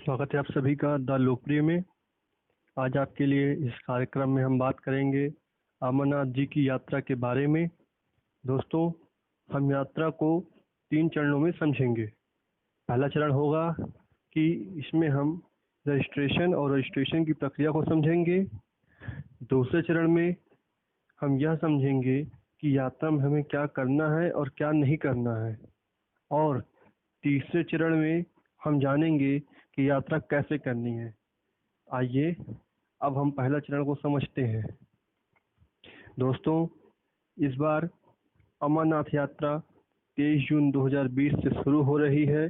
स्वागत है आप सभी का द लोकप्रिय में। आज आपके लिए इस कार्यक्रम में हम बात करेंगे अमरनाथ जी की यात्रा के बारे में। दोस्तों, हम यात्रा को 3 चरणों में समझेंगे। पहला चरण होगा कि इसमें हम रजिस्ट्रेशन की प्रक्रिया को समझेंगे। दूसरे चरण में हम यह समझेंगे कि यात्रा में हमें क्या करना है और क्या नहीं करना है। और तीसरे चरण में हम जानेंगे कि यात्रा कैसे करनी है। आइए अब हम पहला चरण को समझते हैं। दोस्तों, इस बार अमरनाथ यात्रा 23 जून 2020 से शुरू हो रही है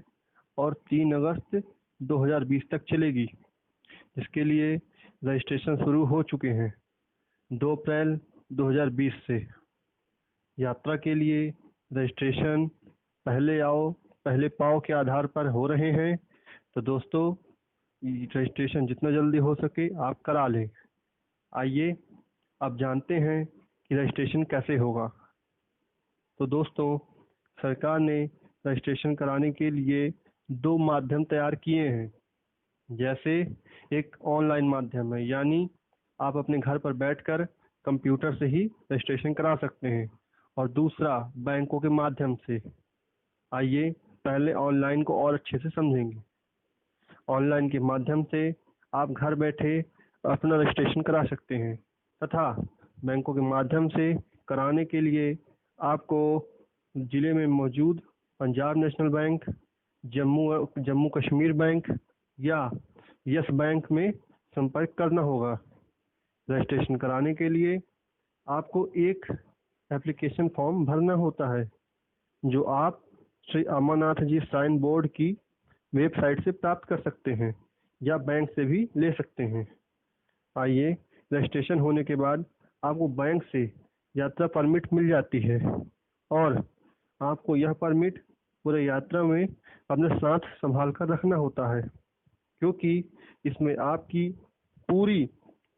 और 3 अगस्त 2020 तक चलेगी, जिसके लिए रजिस्ट्रेशन शुरू हो चुके हैं 2 अप्रैल 2020 से। यात्रा के लिए रजिस्ट्रेशन पहले आओ पहले पाओ के आधार पर हो रहे हैं। तो दोस्तों, रजिस्ट्रेशन जितना जल्दी हो सके आप करा लें। आइए अब जानते हैं कि रजिस्ट्रेशन कैसे होगा। तो दोस्तों, सरकार ने रजिस्ट्रेशन कराने के लिए 2 माध्यम तैयार किए हैं। जैसे एक ऑनलाइन माध्यम है, यानी आप अपने घर पर बैठकर कंप्यूटर से ही रजिस्ट्रेशन करा सकते हैं, और दूसरा बैंकों के माध्यम से। आइए पहले ऑनलाइन को और अच्छे से समझेंगे। ऑनलाइन के माध्यम से आप घर बैठे अपना रजिस्ट्रेशन करा सकते हैं, तथा बैंकों के माध्यम से कराने के लिए आपको जिले में मौजूद Punjab national bank, Jammu Kashmir bank या यस बैंक में संपर्क करना होगा। रजिस्ट्रेशन कराने के लिए आपको एक एप्लीकेशन फॉर्म भरना होता है, जो आप श्री अमरनाथ जी श्राइन बोर्ड की वेबसाइट से प्राप्त कर सकते हैं या बैंक से भी ले सकते हैं। आइए, रजिस्ट्रेशन होने के बाद आपको बैंक से यात्रा परमिट मिल जाती है, और आपको यह परमिट पूरे यात्रा में अपने साथ संभाल कर रखना होता है, क्योंकि इसमें आपकी पूरी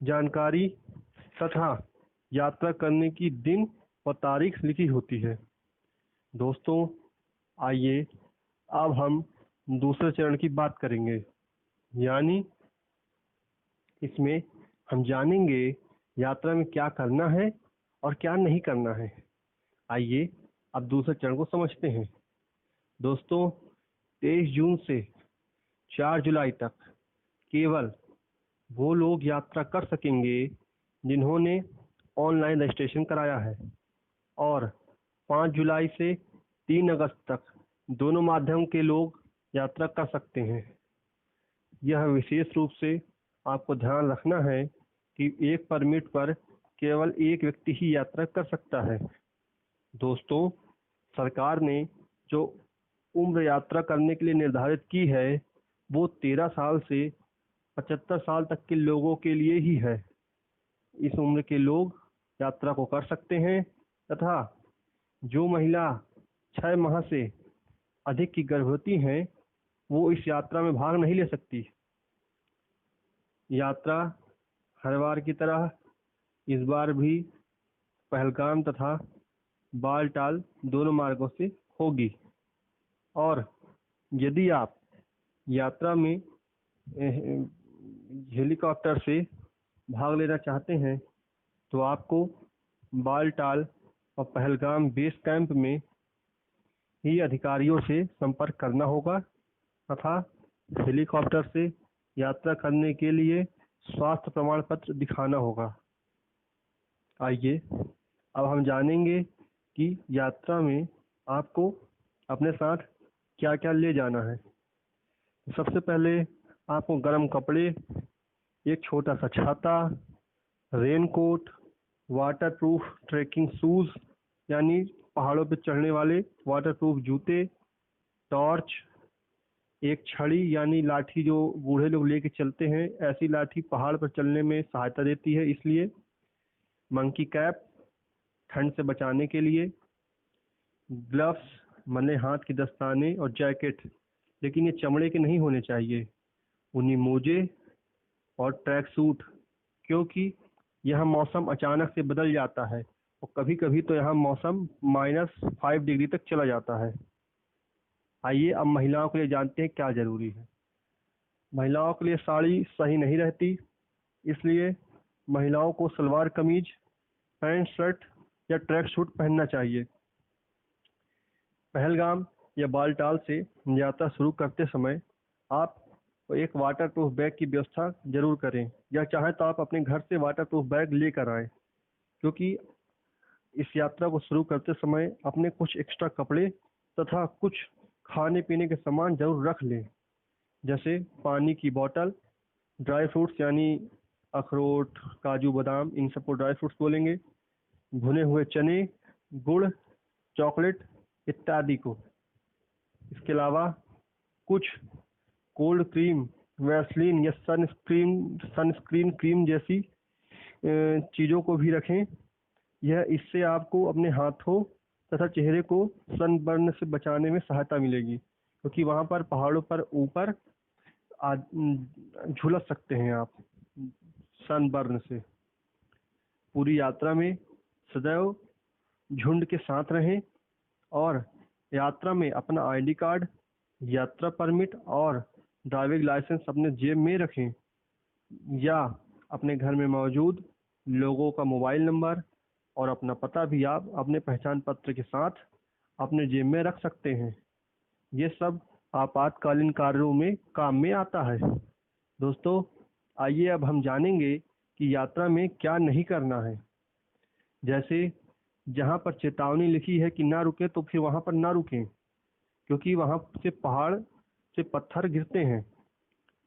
जानकारी तथा यात्रा करने की दिन और तारीख लिखी होती है। दोस्तों, आइए अब हम दूसरे चरण की बात करेंगे, यानी इसमें हम जानेंगे यात्रा में क्या करना है और क्या नहीं करना है। आइए अब दूसरे चरण को समझते हैं। दोस्तों, 23 जून से 4 जुलाई तक केवल वो लोग यात्रा कर सकेंगे जिन्होंने ऑनलाइन रजिस्ट्रेशन कराया है, और 5 जुलाई से 3 अगस्त तक दोनों माध्यम के लोग यात्रा कर सकते हैं। यह विशेष रूप से आपको ध्यान रखना है कि एक परमिट पर केवल एक व्यक्ति ही यात्रा कर सकता है। दोस्तों, सरकार ने जो उम्र यात्रा करने के लिए निर्धारित की है, वो 13 साल से 75 साल तक के लोगों के लिए ही है। इस उम्र के लोग यात्रा को कर सकते हैं, तथा जो महिला 6 माह से अधिक की गर्भवती हैं, वो इस यात्रा में भाग नहीं ले सकती। यात्रा हर बार की तरह इस बार भी पहलगाम तथा बालटाल दोनों मार्गों से होगी। और यदि आप यात्रा में हेलीकॉप्टर से भाग लेना चाहते हैं, तो आपको बालटाल और पहलगाम बेस कैंप में ही अधिकारियों से संपर्क करना होगा, तथा हेलीकॉप्टर से यात्रा करने के लिए स्वास्थ्य प्रमाण पत्र दिखाना होगा। आइए अब हम जानेंगे कि यात्रा में आपको अपने साथ क्या क्या ले जाना है। सबसे पहले आपको गर्म कपड़े, एक छोटा सा छाता, रेनकोट, वाटरप्रूफ ट्रैकिंग शूज यानी पहाड़ों पर चढ़ने वाले वाटरप्रूफ जूते, टॉर्च, एक छड़ी यानी लाठी जो बूढ़े लोग लेके चलते हैं, ऐसी लाठी पहाड़ पर चलने में सहायता देती है, इसलिए मंकी कैप ठंड से बचाने के लिए, ग्लव्स मने हाथ के दस्ताने और जैकेट, लेकिन ये चमड़े के नहीं होने चाहिए, ऊनी मोजे और ट्रैक सूट, क्योंकि यह मौसम अचानक से बदल जाता है और कभी कभी तो यहाँ मौसम -5 डिग्री तक चला जाता है। आइए अब महिलाओं के लिए जानते हैं क्या जरूरी है। महिलाओं के लिए साड़ी सही नहीं रहती, इसलिए महिलाओं को सलवार कमीज, पैंट शर्ट या ट्रैक सूट पहनना चाहिए। पहलगाम या बालटाल से यात्रा शुरू करते समय आप एक वाटर प्रूफ बैग की व्यवस्था जरूर करें, या चाहे तो आप अपने घर से वाटर प्रूफ बैग लेकर आएं, क्योंकि इस यात्रा को शुरू करते समय अपने कुछ एक्स्ट्रा कपड़े तथा कुछ खाने पीने के सामान जरूर रख लें, जैसे पानी की बोतल, ड्राई फ्रूट्स यानी अखरोट, काजू, बादाम, इन सबको ड्राई फ्रूट्स बोलेंगे, भुने हुए चने, गुड़, चॉकलेट इत्यादि को। इसके अलावा कुछ कोल्ड क्रीम, वैसलीन या सनस्क्रीन क्रीम जैसी चीज़ों को भी रखें। यह इससे आपको अपने हाथों तथा चेहरे को सनबर्न से बचाने में सहायता मिलेगी, क्योंकि वहाँ पर पहाड़ों पर ऊपर झुलस सकते हैं आप सनबर्न से। पूरी यात्रा में सदैव झुंड के साथ रहें और यात्रा में अपना आईडी कार्ड, यात्रा परमिट और ड्राइविंग लाइसेंस अपने जेब में रखें, या अपने घर में मौजूद लोगों का मोबाइल नंबर और अपना पता भी आप अपने पहचान पत्र के साथ अपने जेब में रख सकते हैं। ये सब आपातकालीन कार्यों में काम में आता है। दोस्तों, आइए अब हम जानेंगे कि यात्रा में क्या नहीं करना है। जैसे जहाँ पर चेतावनी लिखी है कि ना रुके, तो फिर वहाँ पर ना रुकें, क्योंकि वहाँ से पहाड़ से पत्थर गिरते हैं।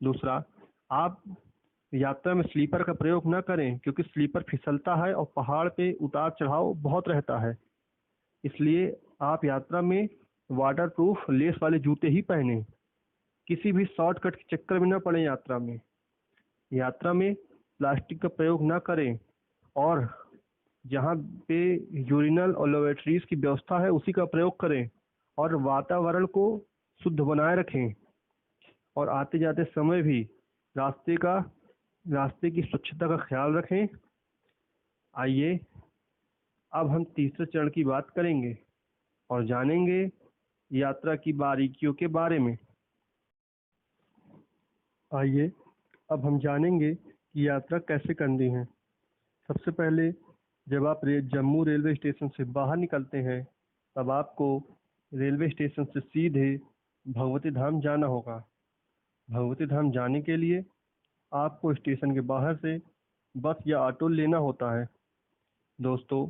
दूसरा, आप यात्रा में स्लीपर का प्रयोग ना करें, क्योंकि स्लीपर फिसलता है और पहाड़ पे उतार चढ़ाव बहुत रहता है। इसलिए आप यात्रा में वाटरप्रूफ लेस वाले जूते ही पहनें। किसी भी शॉर्टकट के चक्कर में न पड़े। यात्रा में प्लास्टिक का प्रयोग ना करें, और जहाँ पे यूरिनल और लैट्रिन्स की व्यवस्था है उसी का प्रयोग करें, और वातावरण को शुद्ध बनाए रखें। और आते जाते समय भी रास्ते की स्वच्छता का ख्याल रखें। आइए अब हम तीसरे चरण की बात करेंगे और जानेंगे यात्रा की बारीकियों के बारे में। आइए अब हम जानेंगे कि यात्रा कैसे करनी है। सबसे पहले जब आप जम्मू रेलवे स्टेशन से बाहर निकलते हैं, तब आपको रेलवे स्टेशन से सीधे भगवती धाम जाना होगा। भगवती धाम जाने के लिए आपको स्टेशन के बाहर से बस या ऑटो लेना होता है। दोस्तों,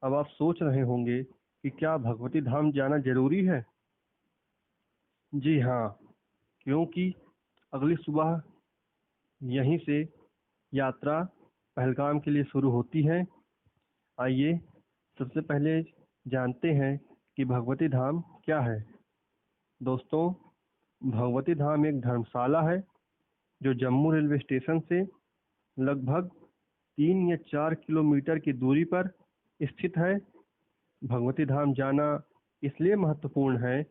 अब आप सोच रहे होंगे कि क्या भगवती धाम जाना जरूरी है? जी हाँ, क्योंकि अगली सुबह यहीं से यात्रा पहलगाम के लिए शुरू होती है। आइए सबसे पहले जानते हैं कि भगवती धाम क्या है। दोस्तों, भगवती धाम एक धर्मशाला है जो जम्मू रेलवे स्टेशन से लगभग 3 या 4 किलोमीटर की दूरी पर स्थित है। भगवती धाम जाना इसलिए महत्वपूर्ण है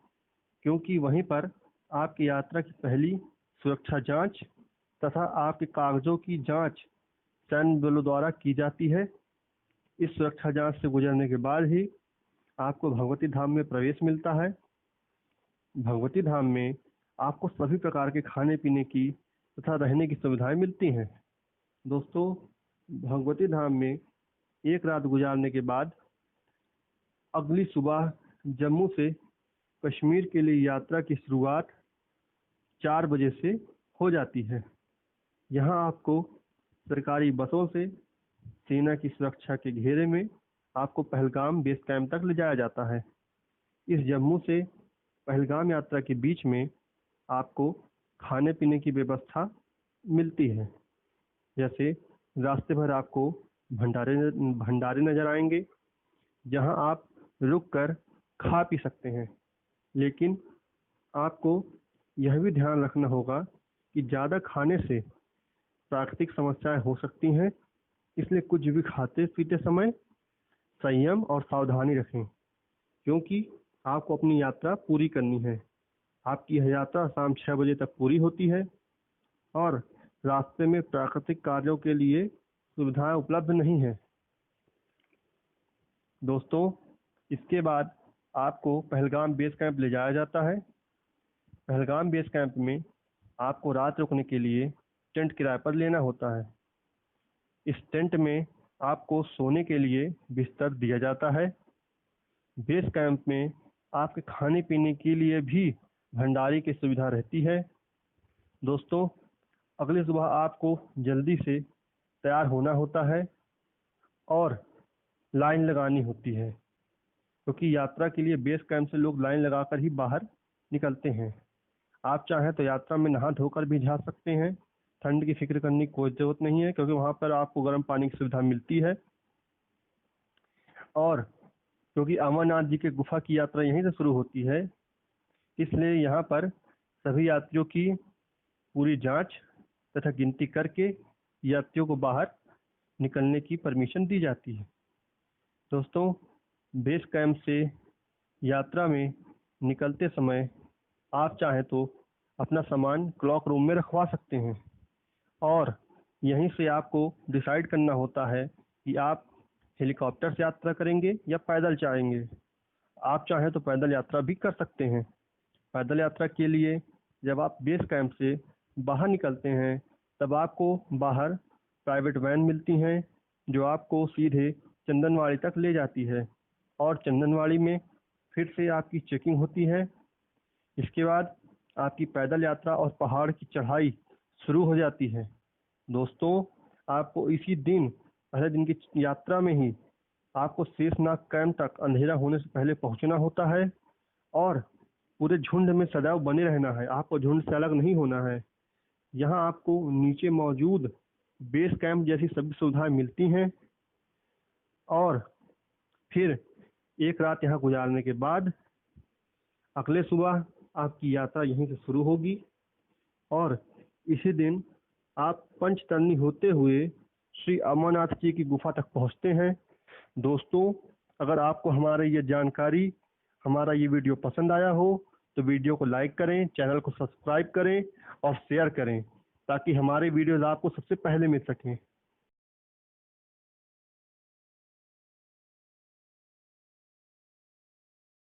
क्योंकि वहीं पर आपकी यात्रा की पहली सुरक्षा जांच तथा आपके कागजों की जांच सैन्य बलों द्वारा की जाती है। इस सुरक्षा जांच से गुजरने के बाद ही आपको भगवती धाम में प्रवेश मिलता है। भगवती धाम में आपको सभी प्रकार के खाने पीने की तथा रहने की सुविधाएं मिलती हैं। दोस्तों, भगवती धाम में एक रात गुजारने के बाद अगली सुबह जम्मू से कश्मीर के लिए यात्रा की शुरुआत 4 बजे से हो जाती है। यहाँ आपको सरकारी बसों से सेना की सुरक्षा के घेरे में आपको पहलगाम बेस कैंप तक ले जाया जाता है। इस जम्मू से पहलगाम यात्रा के बीच में आपको खाने पीने की व्यवस्था मिलती है। जैसे रास्ते भर आपको भंडारे नजर आएंगे, जहां आप रुककर खा पी सकते हैं। लेकिन आपको यह भी ध्यान रखना होगा कि ज़्यादा खाने से प्राकृतिक समस्याएं हो सकती हैं, इसलिए कुछ भी खाते पीते समय संयम और सावधानी रखें, क्योंकि आपको अपनी यात्रा पूरी करनी है। आपकी यह यात्रा शाम 6 बजे तक पूरी होती है और रास्ते में प्राकृतिक कार्यों के लिए सुविधाएं उपलब्ध नहीं है। दोस्तों, इसके बाद आपको पहलगाम बेस कैंप ले जाया जाता है। पहलगाम बेस कैंप में आपको रात रुकने के लिए टेंट किराए पर लेना होता है। इस टेंट में आपको सोने के लिए बिस्तर दिया जाता है। बेस कैंप में आपके खाने पीने के लिए भी भंडारे की सुविधा रहती है। दोस्तों, अगली सुबह आपको जल्दी से तैयार होना होता है और लाइन लगानी होती है, क्योंकि यात्रा के लिए बेस कैंप से लोग लाइन लगाकर ही बाहर निकलते हैं। आप चाहें तो यात्रा में नहा धोकर भी जा सकते हैं। ठंड की फिक्र करने की कोई ज़रूरत नहीं है, क्योंकि वहाँ पर आपको गर्म पानी की सुविधा मिलती है। और क्योंकि अमरनाथ जी के गुफा की यात्रा यहीं से शुरू होती है, इसलिए यहाँ पर सभी यात्रियों की पूरी जांच तथा गिनती करके यात्रियों को बाहर निकलने की परमिशन दी जाती है। दोस्तों, बेस कैंप से यात्रा में निकलते समय आप चाहें तो अपना सामान क्लॉक रूम में रखवा सकते हैं और यहीं से आपको डिसाइड करना होता है कि आप हेलीकॉप्टर से यात्रा करेंगे या पैदल जाएंगे। आप चाहें तो पैदल यात्रा भी कर सकते हैं। पैदल यात्रा के लिए जब आप बेस कैंप से बाहर निकलते हैं, तब आपको बाहर प्राइवेट वैन मिलती हैं जो आपको सीधे चंदनवाड़ी तक ले जाती है और चंदनवाड़ी में फिर से आपकी चेकिंग होती है। इसके बाद आपकी पैदल यात्रा और पहाड़ की चढ़ाई शुरू हो जाती है। दोस्तों, आपको इसी दिन पहले दिन की यात्रा में ही आपको शेषनाग कैंप तक अंधेरा होने से पहले पहुंचना होता है और पूरे झुंड में सदैव बने रहना है। आपको झुंड से अलग नहीं होना है। यहाँ आपको नीचे मौजूद बेस कैंप जैसी सभी सुविधाएं मिलती हैं और फिर एक रात यहाँ गुजारने के बाद अगले सुबह आपकी यात्रा यहीं से शुरू होगी और इसी दिन आप पंचतरनी होते हुए श्री अमरनाथ जी की गुफा तक पहुँचते हैं। दोस्तों, अगर आपको हमारा ये वीडियो पसंद आया हो तो वीडियो को लाइक करें, चैनल को सब्सक्राइब करें और शेयर करें, ताकि हमारे वीडियोज़ आपको सबसे पहले मिल सकें।